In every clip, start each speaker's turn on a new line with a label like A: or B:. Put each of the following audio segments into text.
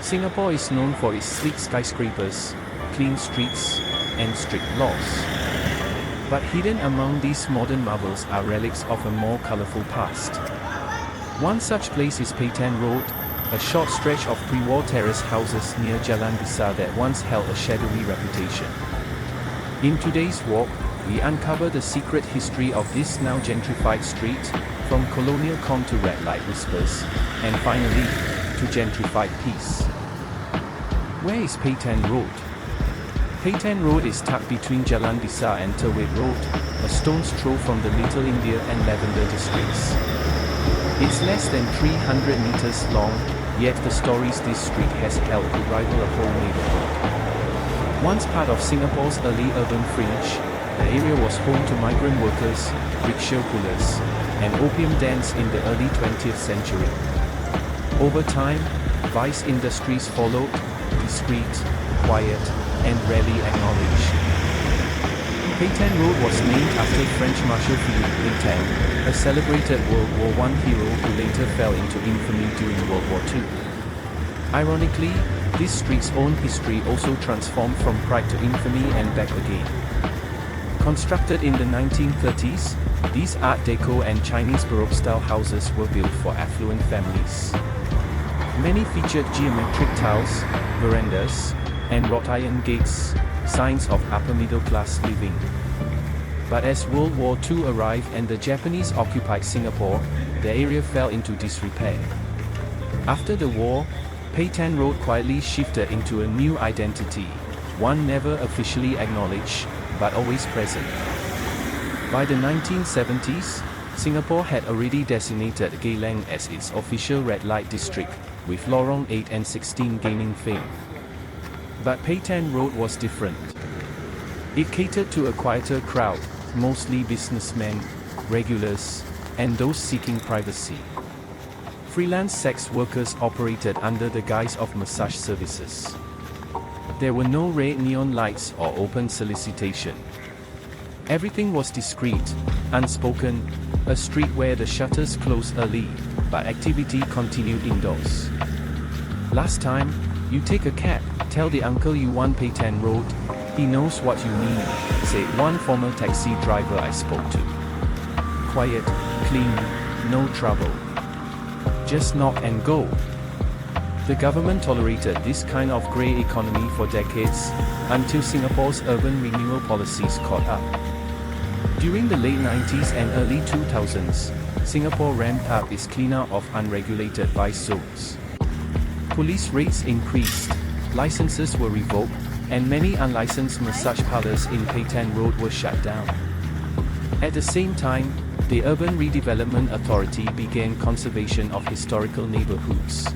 A: Singapore is known for its sleek skyscrapers, clean streets, and strict laws. But hidden among these modern marvels are relics of a more colorful past. One such place is Petian Road, a short stretch of pre-war terrace houses near Jalan Besar that once held a shadowy reputation. In today's walk, we uncover the secret history of this now gentrified street, from colonial calm to red light whispers, and finally, to gentrified peace. Where is Petian Road? Petian Road is tucked between Jalan Besar and Terwet Road, a stone's throw from the Little India and Lavender districts. It's less than 300 meters long, yet the stories this street has held could rival a whole neighborhood. Once part of Singapore's early urban fringe, the area was home to migrant workers, rickshaw pullers, and opium dens in the early 20th century. Over time, vice industries followed, discreet, quiet, and rarely acknowledged. Petian Road was named after French Marshal Philippe Pétain, a celebrated World War I hero who later fell into infamy during World War II. Ironically, this street's own history also transformed from pride to infamy and back again. Constructed in the 1930s, these Art Deco and Chinese Baroque-style houses were built for affluent families. Many featured geometric tiles, verandas, and wrought iron gates, signs of upper-middle-class living. But as World War II arrived and the Japanese occupied Singapore, the area fell into disrepair. After the war, Petian Road quietly shifted into a new identity, one never officially acknowledged, but always present. By the 1970s, Singapore had already designated Geylang as its official red light district, with Lorong 8 and 16 gaining fame. But Petian Road was different. It catered to a quieter crowd, mostly businessmen, regulars, and those seeking privacy. Freelance sex workers operated under the guise of massage services. There were no red neon lights or open solicitation. Everything was discreet, unspoken, a street where the shutters closed early, but activity continued indoors. Last time, you take a cab, tell the uncle you want Petian Road, he knows what you mean, said one former taxi driver I spoke to. Quiet, clean, no trouble. Just knock and go. The government tolerated this kind of grey economy for decades, until Singapore's urban renewal policies caught up. During the late 90s and early 2000s, Singapore ramped up its cleanup of unregulated vice zones. Police raids increased, licenses were revoked, and many unlicensed massage parlors in Petian Road were shut down. At the same time, the Urban Redevelopment Authority began conservation of historical neighborhoods.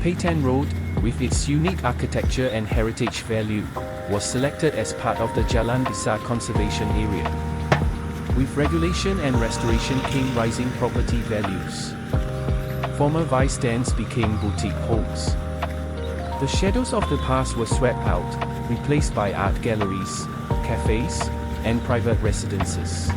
A: Petian Road, with its unique architecture and heritage value, was selected as part of the Jalan Besar Conservation Area. With regulation and restoration came rising property values. Former vice dens became boutique homes. The shadows of the past were swept out, replaced by art galleries, cafes, and private residences.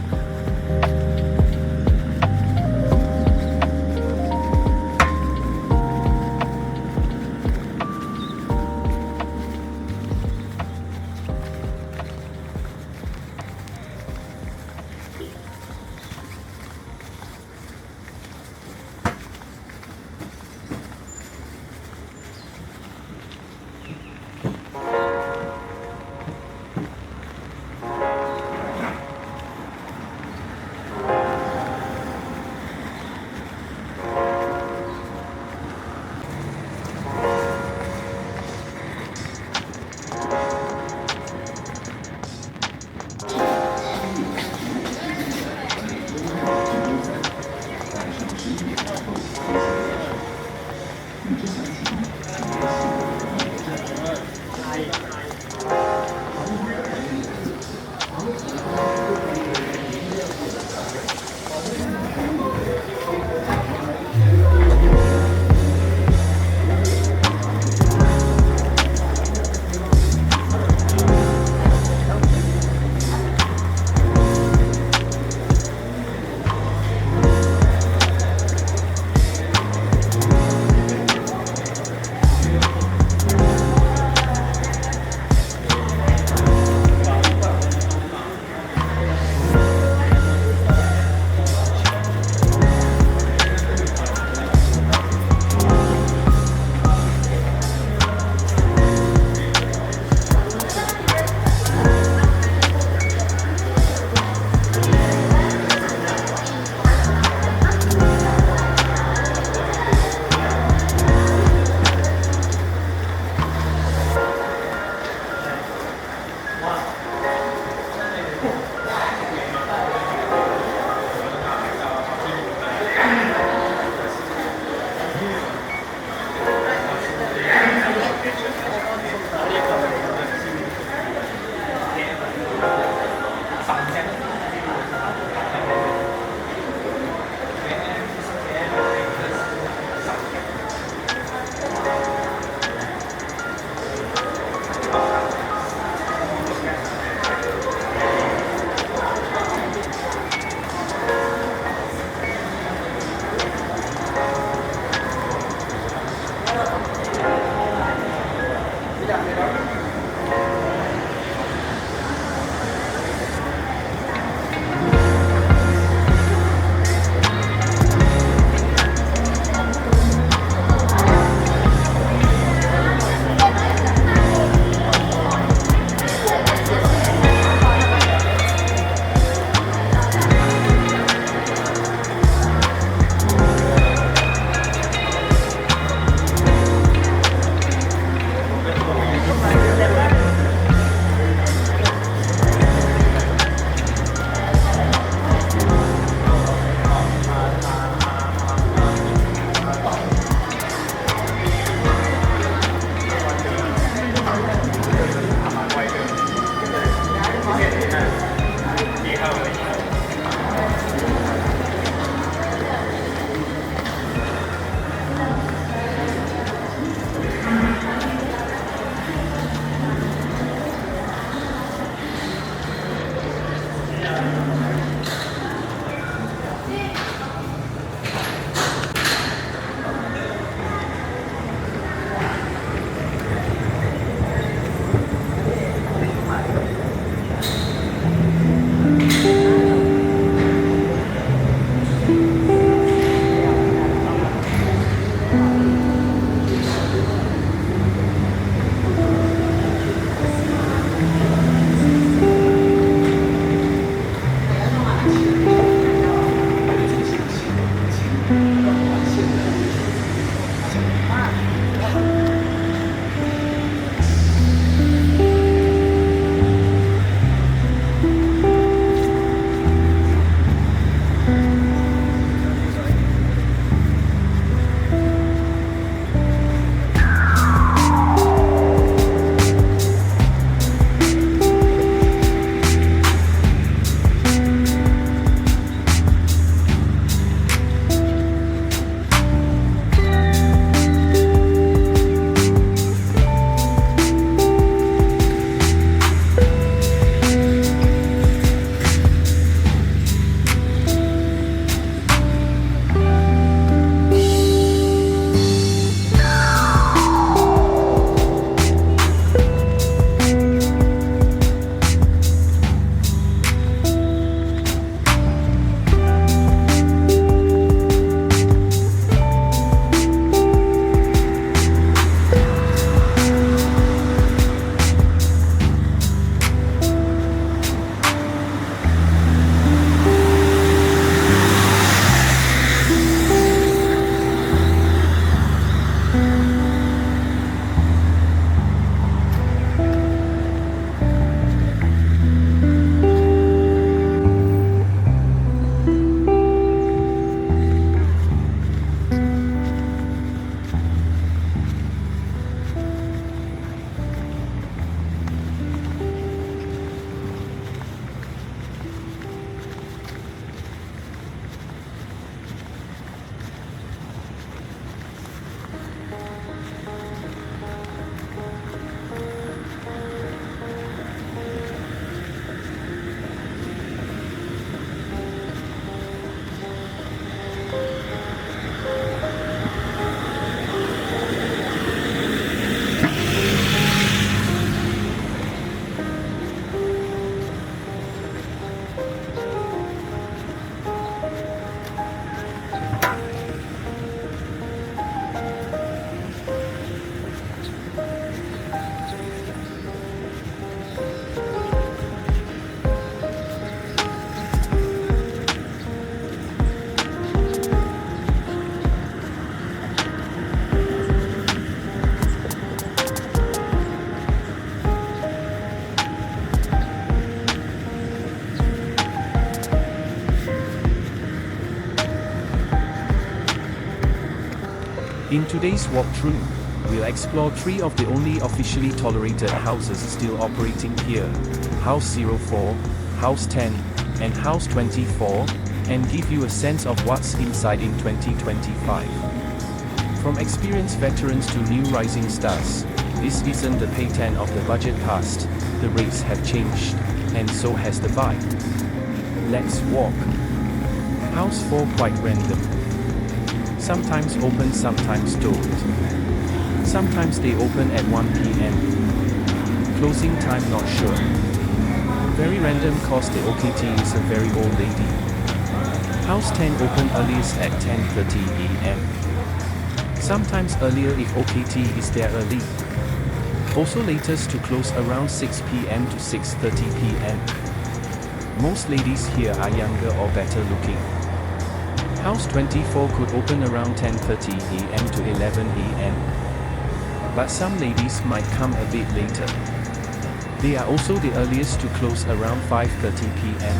A: In today's walkthrough, we'll explore 3 of the only officially tolerated houses still operating here: House 04, House 10, and House 24, and give you a sense of what's inside in 2025. From experienced veterans to new rising stars, this isn't the Petian of the budget past. The rates have changed, and so has the vibe. Let's walk. House 4 quite random. Sometimes open, sometimes don't. Sometimes they open at 1 p.m. Closing time not sure. Very random cause the OKT is a very old lady. House 10 open earliest at 10:30 a.m. Sometimes earlier if OKT is there early. Also latest to close around 6 p.m. to 6:30 p.m. Most ladies here are younger or better looking. House 24 could open around 10:30 a.m. to 11 a.m. But some ladies might come a bit later. They are also the earliest to close around 5:30 p.m.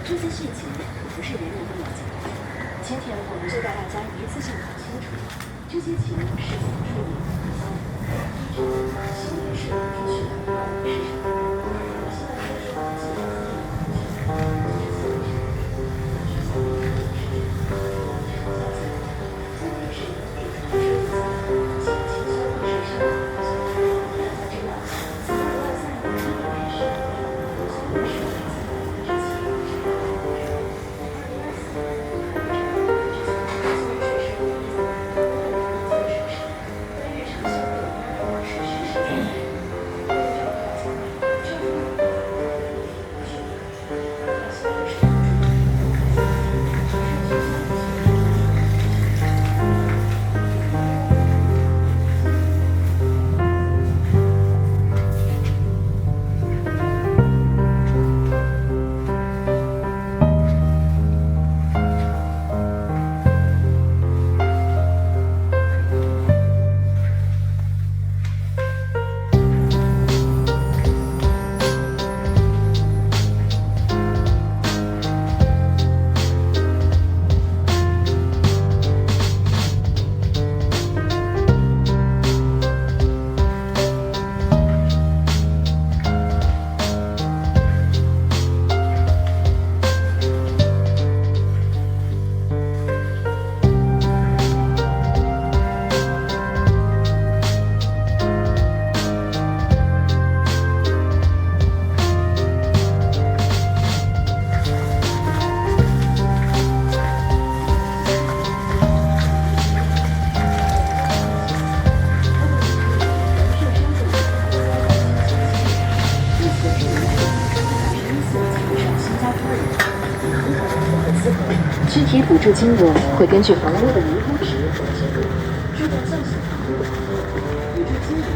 B: 这些事情不是人人都了解的。今天我们就带大家一次性搞清楚，这些情是怎么处理的。第一种，行为是必须的，是什么？我现在说几个具体补助金额会根据房屋的离婚值或结构住在较小房屋的补助金额